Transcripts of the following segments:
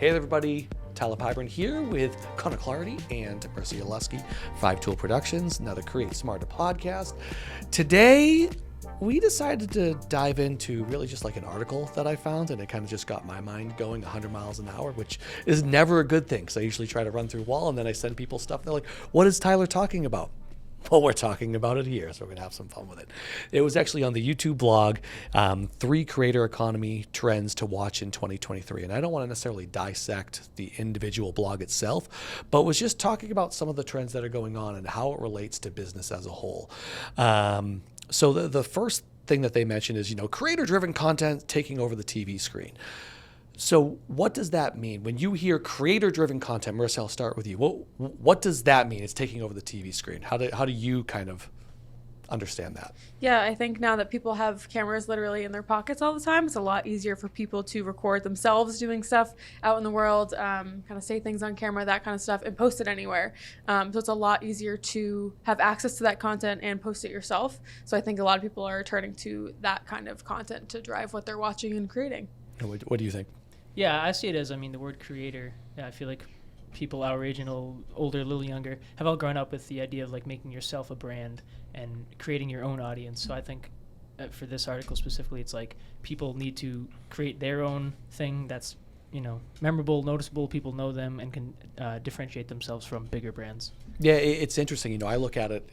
Hey everybody, Tyler Pyburn here with Connor Clarity and Marisa Yaleski, 5 Tool Productions, another Create Smarter podcast. Today, we decided to dive into really just like an article that I found, and it kind of just got my mind going 100 miles an hour, which is never a good thing, because I usually try to run through a wall, and then I send people stuff, and they're like, what is Tyler talking about? Well, we're talking about it here, so we're going to have some fun with it. It was actually on the YouTube blog, 3 creator economy trends to watch in 2023. And I don't want to necessarily dissect the individual blog itself, but was just talking about some of the trends that are going on and how it relates to business as a whole. So the first thing that they mentioned is, creator-driven content taking over the TV screen. So what does that mean? When you hear creator-driven content, Marissa, I'll start with you. What does that mean? It's taking over the TV screen. How do you kind of understand that? Yeah, I think now that people have cameras literally in their pockets all the time, it's a lot easier for people to record themselves doing stuff out in the world, kind of say things on camera, that kind of stuff, and post it anywhere. So it's a lot easier to have access to that content and post it yourself. So I think a lot of people are turning to that kind of content to drive what they're watching and creating. What do you think? Yeah, I see it as, the word creator, I feel like people our age and older, a little younger, have all grown up with the idea of like making yourself a brand and creating your own audience. So I think for this article specifically, it's like people need to create their own thing that's, memorable, noticeable, people know them and can differentiate themselves from bigger brands. Yeah, it's interesting. I look at it,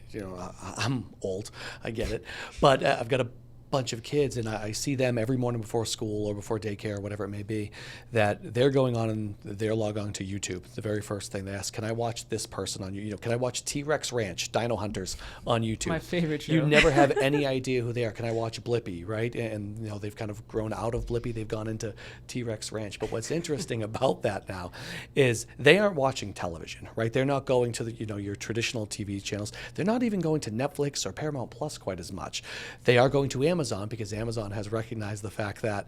I'm old, I get it, but I've got a bunch of kids, and I see them every morning before school or before daycare or whatever it may be, that they're going on and they're log on to YouTube. The very first thing they ask, can I watch this person on YouTube? Can I watch T-Rex Ranch, Dino Hunters on YouTube? My favorite show. You never have any idea who they are. Can I watch Blippi, right? And they've kind of grown out of Blippi. They've gone into T-Rex Ranch. But what's interesting about that now is they aren't watching television, right? They're not going to the, your traditional TV channels. They're not even going to Netflix or Paramount Plus quite as much. They are going to Amazon, because Amazon has recognized the fact that,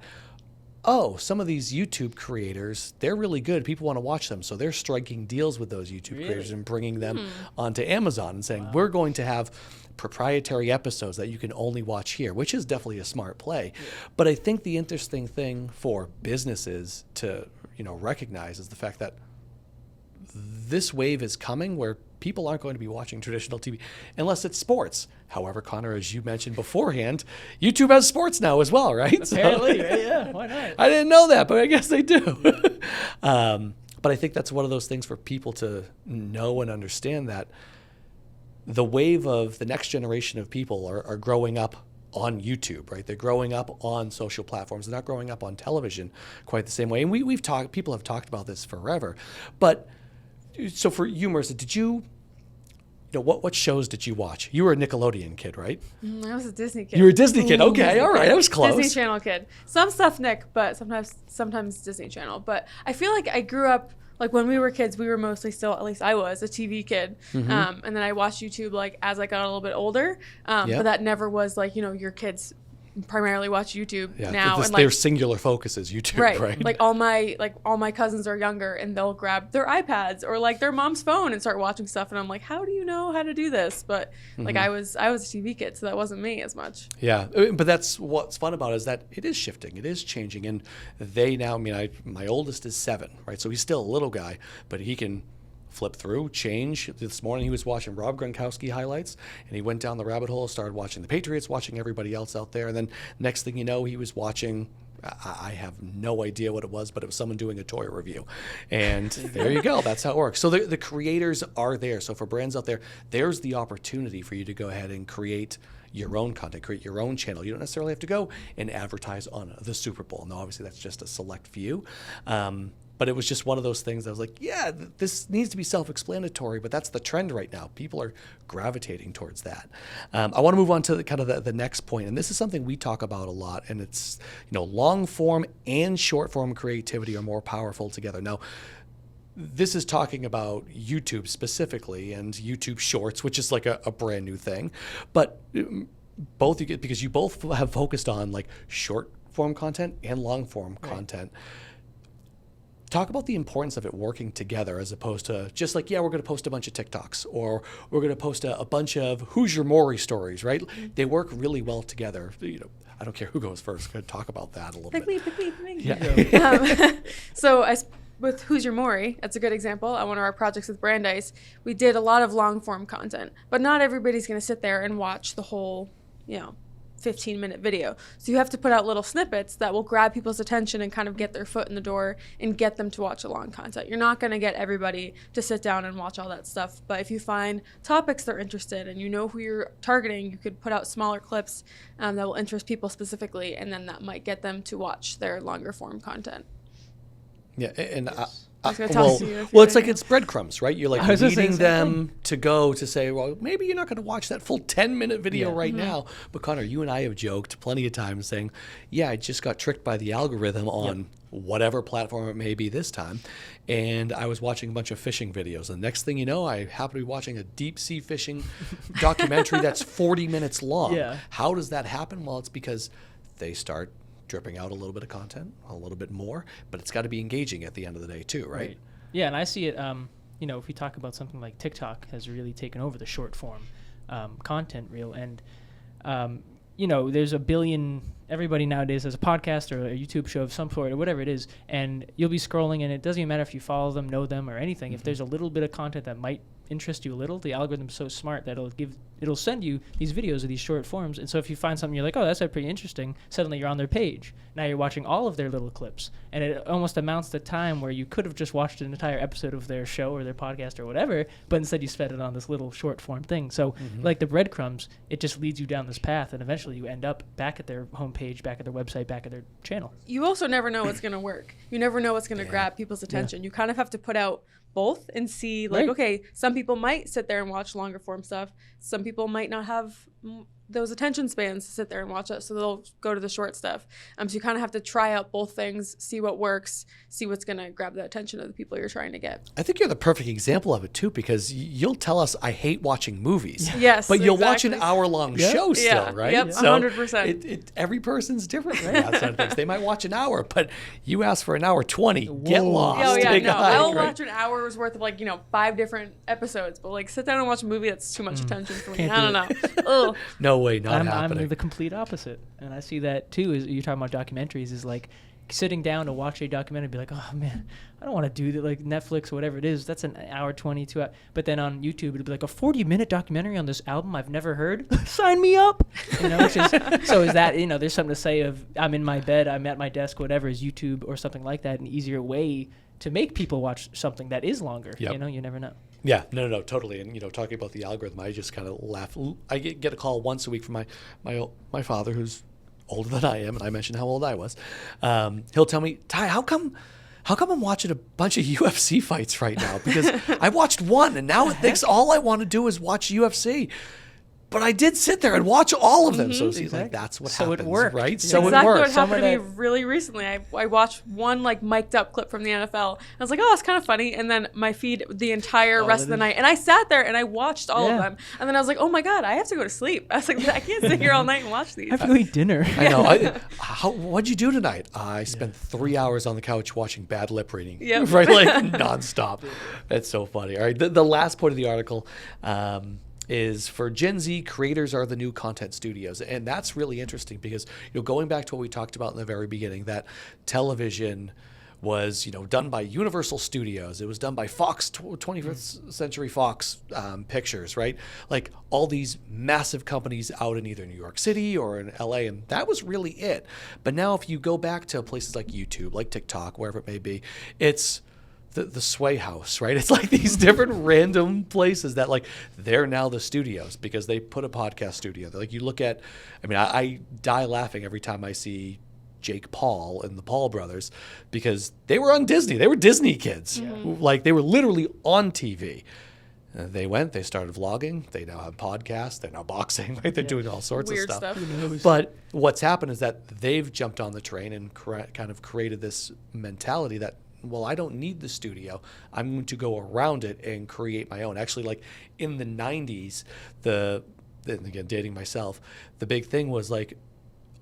some of these YouTube creators, they're really good. People want to watch them. So they're striking deals with those YouTube creators and bringing them onto Amazon and saying, we're going to have proprietary episodes that you can only watch here, which is definitely a smart play. Yeah. But I think the interesting thing for businesses to, recognize is the fact that this wave is coming where people aren't going to be watching traditional TV unless it's sports. However, Connor, as you mentioned beforehand, YouTube has sports now as well, right? Apparently, right? Yeah, why not? I didn't know that, but I guess they do. But I think that's one of those things for people to know and understand, that the wave of the next generation of people are growing up on YouTube, right? They're growing up on social platforms. They're not growing up on television quite the same way. And people have talked about this forever. But so for you, Marisa, did you, what shows did you watch? You were a Nickelodeon kid, right? I was a Disney kid. You were a Disney kid. Okay, all right. I was close. Disney Channel kid. Some stuff Nick, but sometimes Disney Channel. But I feel like I grew up, like when we were kids, we were mostly still, at least I was, a TV kid. And then I watched YouTube like as I got a little bit older. But that never was like, your kids primarily watch YouTube now, and their singular focus is YouTube, right? Like all my cousins are younger, and they'll grab their iPads or like their mom's phone and start watching stuff, and I'm like, how do you know how to do this? But like I was a TV kid, so that wasn't me as much. Yeah, but that's what's fun about it, is that it is shifting, it is changing, and they now, my oldest is 7, right? So he's still a little guy, but he can flip through, change. This morning he was watching Rob Gronkowski highlights, and he went down the rabbit hole, started watching the Patriots, watching everybody else out there, and then next thing you know, he was watching, I have no idea what it was, but it was someone doing a toy review. And there you go. That's how it works. So the creators are there. So for brands out there, there's the opportunity for you to go ahead and create your own content, create your own channel. You don't necessarily have to go and advertise on the Super Bowl. Now, obviously, that's just a select few. But it was just one of those things that I was like, this needs to be self-explanatory, but that's the trend right now. People are gravitating towards that. I want to move on to the next point, and this is something we talk about a lot, and it's, long form and short form creativity are more powerful together. Now, this is talking about YouTube specifically and YouTube Shorts, which is like a brand new thing, but because you both have focused on like short form content and long form content. Talk about the importance of it working together, as opposed to just like, we're going to post a bunch of TikToks, or we're going to post a bunch of Who's Your Maury stories, right? They work really well together. I don't care who goes first. Go talk about that a little bit. Pick me. Yeah. So with Who's Your Maury, that's a good example. On one of our projects with Brandeis, we did a lot of long form content, but not everybody's going to sit there and watch the whole, 15-minute video. So you have to put out little snippets that will grab people's attention and kind of get their foot in the door and get them to watch the long content. You're not going to get everybody to sit down and watch all that stuff, but if you find topics they're interested in, you know who you're targeting, you could put out smaller clips that will interest people specifically, and then that might get them to watch their longer form content. Yeah, and Yes. I was gonna toss to you if you well, had it's like anything. it's breadcrumbs, right? You're like I was gonna say leading the same them to go to say, well, maybe you're not going to watch that full 10-minute video Yeah. right now. But Connor, you and I have joked plenty of times saying, yeah, I just got tricked by the algorithm on whatever platform it may be this time. And I was watching a bunch of fishing videos. And the next thing you know, I happen to be watching a deep sea fishing documentary that's 40 minutes long. Yeah. How does that happen? Well, it's because they start dripping out a little bit of content, a little bit more, but it's got to be engaging at the end of the day too, right? Yeah, and I see it. If we talk about something like TikTok has really taken over the short form content reel, and there's a billion. Everybody nowadays has a podcast or a YouTube show of some sort or whatever it is, and you'll be scrolling, and it doesn't even matter if you follow them, know them, or anything. If there's a little bit of content that might interest you a little, the algorithm's so smart that it'll send you these videos of these short forms. And so if you find something you're like, oh, that's pretty interesting, suddenly you're on their page. Now you're watching all of their little clips, and it almost amounts to time where you could have just watched an entire episode of their show or their podcast or whatever, but instead you spent it on this little short form thing. So like the breadcrumbs, it just leads you down this path, and eventually you end up back at their homepage, back at their website, back at their channel. You also never know what's going to work. You never know what's going to grab people's attention. You kind of have to put out both and see, like, Right. okay, some people might sit there and watch longer form stuff. Some people might not have those attention spans to sit there and watch it, so they'll go to the short stuff. So you kind of have to try out both things, see what works, see what's going to grab the attention of the people you're trying to get. I think you're the perfect example of it too, because you'll tell us I hate watching movies. Yes, But you'll watch an exactly. hour-long Yep. show still, Yeah. right? Yep, 100%. Every person's different, right? Outside of things. They might watch an hour, but you ask for an hour 20. Get Whoa. lost. Oh yeah, Take a no. hike, I'll right? watch an hour's worth of 5 different episodes, but sit down and watch a movie that's too much attention for me. Can't I do don't know. Ugh. No way, not I'm happening. the complete opposite, and I see that too. Is you're talking about documentaries? Is like sitting down to watch a documentary, and be like, oh man, I don't want to do that. Like Netflix or whatever it is, that's an hour 22 hour. But then on YouTube, it'd be like a 40-minute documentary on this album I've never heard. Sign me up. Which is, so is that there's something to say of I'm in my bed, I'm at my desk, whatever. Is YouTube or something like that an easier way to make people watch something that is longer? Yep. You never know. Yeah, no, totally. And talking about the algorithm, I just kind of laugh. I get a call once a week from my father, who's older than I am, and I mentioned how old I was. He'll tell me, Ty, how come I'm watching a bunch of UFC fights right now? Because I watched one, and now it thinks all I want to do is watch UFC. But I did sit there and watch all of them. So he's like, that's what So it happens, worked. right? Yeah. So Exactly it what works. happened to me Someone really recently. I watched one mic'd up clip from the NFL. I was like, oh, it's kind of funny. And then my feed the entire rest of the night. And I sat there and I watched all of them. And then I was like, oh my God, I have to go to sleep. I was like, I can't sit here all night and watch these. I have to go eat dinner. I know. What'd you do tonight? I spent 3 hours on the couch watching bad lip reading. Yep. Right, nonstop. That's so funny. All right, the last point of the article is for Gen Z, creators are the new content studios. And that's really interesting because, going back to what we talked about in the very beginning, that television was, done by Universal Studios. It was done by Fox, 21st Century Fox Pictures, right? Like all these massive companies out in either New York City or in LA, and that was really it. But now if you go back to places like YouTube, like TikTok, wherever it may be, it's the Sway House, right? It's like these different random places that they're now the studios because they put a podcast studio. Like you look at, I die laughing every time I see Jake Paul and the Paul brothers because they were on Disney. They were Disney kids. Yeah. They were literally on TV. They started vlogging. They now have podcasts. They're now boxing. Right? They're doing all sorts Weird of stuff. stuff. But what's happened is that they've jumped on the train and kind of created this mentality that, well, I don't need the studio. I'm going to go around it and create my own. Actually, in the 90s, and again, dating myself, the big thing was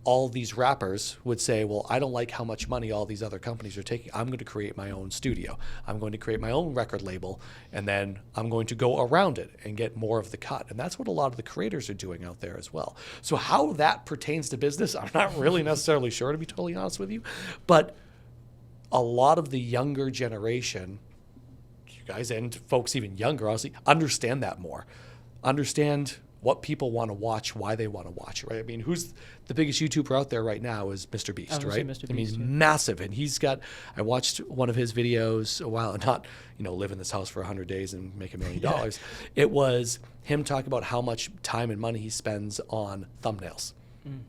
all these rappers would say, well, I don't like how much money all these other companies are taking. I'm going to create my own studio. I'm going to create my own record label, and then I'm going to go around it and get more of the cut. And that's what a lot of the creators are doing out there as well. So how that pertains to business, I'm not really necessarily sure, to be totally honest with you. But a lot of the younger generation, you guys and folks even younger, obviously, understand that more. Understand what people want to watch, why they want to watch it, right? I mean, who's the biggest YouTuber out there right now is Mr. Beast, I was right? gonna say Mr. I mean, Beast, he's yeah. massive, and I watched one of his videos a while, not, live in this house for 100 days and make $1 million. It was him talking about how much time and money he spends on thumbnails,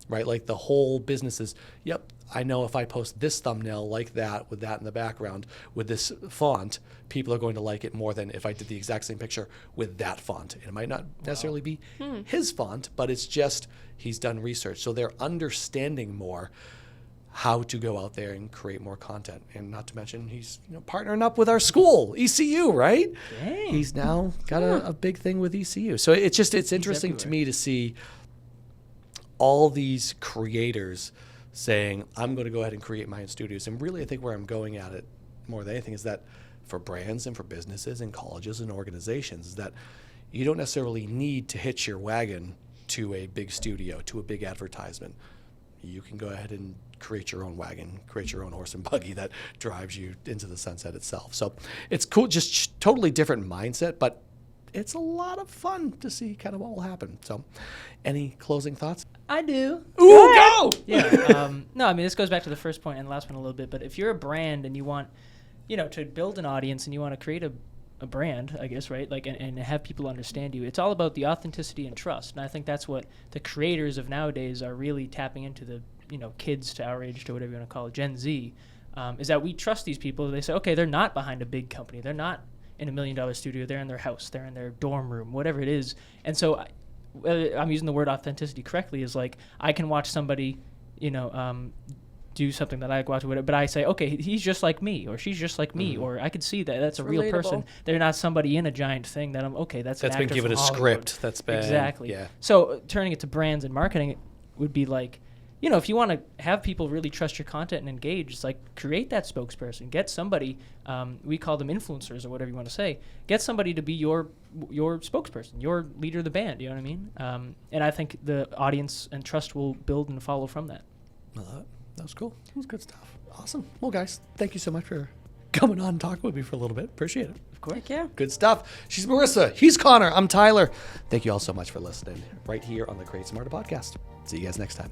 right? Like the whole business is, yep, I know if I post this thumbnail like that, with that in the background, with this font, people are going to like it more than if I did the exact same picture with that font. And it might not necessarily be his font, but it's just he's done research. So they're understanding more how to go out there and create more content. And not to mention he's partnering up with our school, ECU, right? Dang. He's now got a big thing with ECU. So it's interesting to everywhere. me to see all these creators saying, I'm going to go ahead and create my own studios. And really, I think where I'm going at it more than anything is that for brands and for businesses and colleges and organizations, is that you don't necessarily need to hitch your wagon to a big studio, to a big advertisement. You can go ahead and create your own wagon, create your own horse and buggy that drives you into the sunset itself. So it's cool, just totally different mindset, but it's a lot of fun to see kind of what will happen. So any closing thoughts? I do. Ooh, go! Yeah. No, I mean, this goes back to the first point and the last one a little bit, but if you're a brand and you want, to build an audience and you want to create a brand, I guess, right? Like, and have people understand you, it's all about the authenticity and trust. And I think that's what the creators of nowadays are really tapping into, the, kids to our age, to whatever you want to call it, Gen Z, is that we trust these people. They say, okay, they're not behind a big company. They're not in $1 million studio. They're in their house. They're in their dorm room, whatever it is. And so I'm using the word authenticity correctly, is like I can watch somebody, do something that I watch with it, but I say, okay, he's just like me, or she's just like me, or I could see that that's a real person. relatable. They're not somebody in a giant thing that I'm, okay, that's an That's been actor given a from Hollywood. script. That's been Exactly. Yeah. So turning it to brands and marketing, it would be like, if you want to have people really trust your content and engage, it's like create that spokesperson. Get somebody, we call them influencers or whatever you want to say. Get somebody to be your spokesperson, your leader of the band. You know what I mean? And I think the audience and trust will build and follow from that. Well, that was cool. That was good stuff. Awesome. Well, guys, thank you so much for coming on and talking with me for a little bit. Appreciate it. Of course. Heck yeah. Good stuff. She's Marissa. He's Connor. I'm Tyler. Thank you all so much for listening right here on the Create Smarter podcast. See you guys next time.